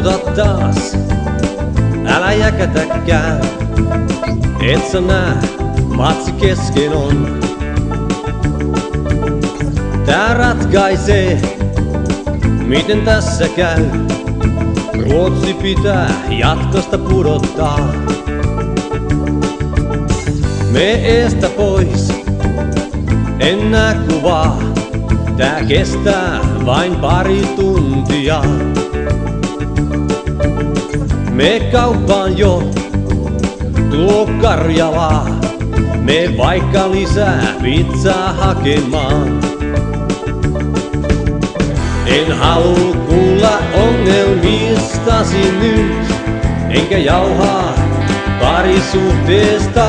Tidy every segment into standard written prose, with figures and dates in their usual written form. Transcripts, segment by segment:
nalkuta taas, älä jäkätäkään. Et sä nää, matsi kesken on. Tää ratkaisee, miten tässä käy. Ruotsi pitää jatkosta pudottaa. Me eestä pois, en näe kuvaa. Tää kestää vain pari tuntia. Me kauppaan jo, tuo Karjalaa. Me vaikka lisää pizzaa hakemaan. En halua kuulla ongelmistasi nyt, enkä jauhaa parisuhteesta.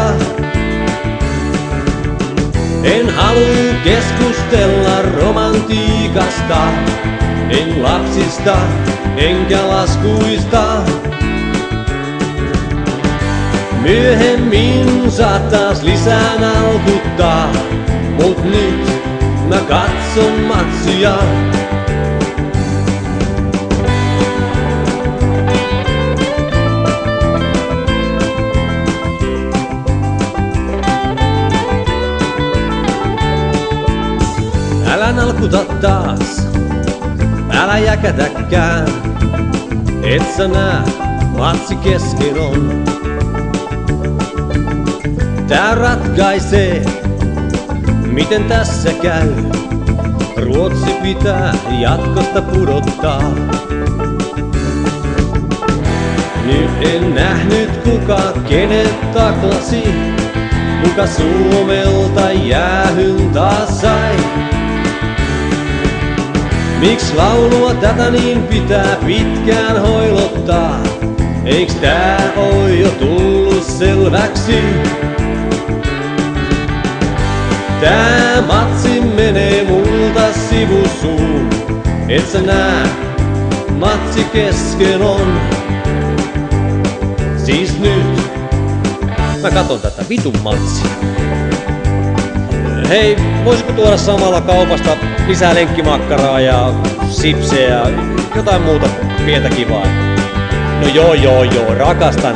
En halua keskustella romantiikasta, en lapsista, enkä laskuista. Myöhemmin saat taas lisää nalkuttaa, mut nyt mä katson matsia. Älä nalkuta taas, älä jäkätäkään. Et sä nää, matsi kesken on. Tää ratkaisee, miten tässä käy. Ruotsi pitää jatkosta pudottaa. Nyt en nähnyt kuka kenet taklasi, kuka Suomelta jäähyn taas sai. Miks laulua tätä niin pitää pitkään hoilottaa? Eiks tää oo jo tullut selväksi? Tää matsi menee multa sivusuun. Et sä nää, matsi kesken on. Siis nyt mä katon tätä vitun matsia. Hei, voisiko tuoda samalla kaupasta lisää lenkkimakkaraa ja sipsejä ja jotain muuta pientä kivaa? No joo, rakastan.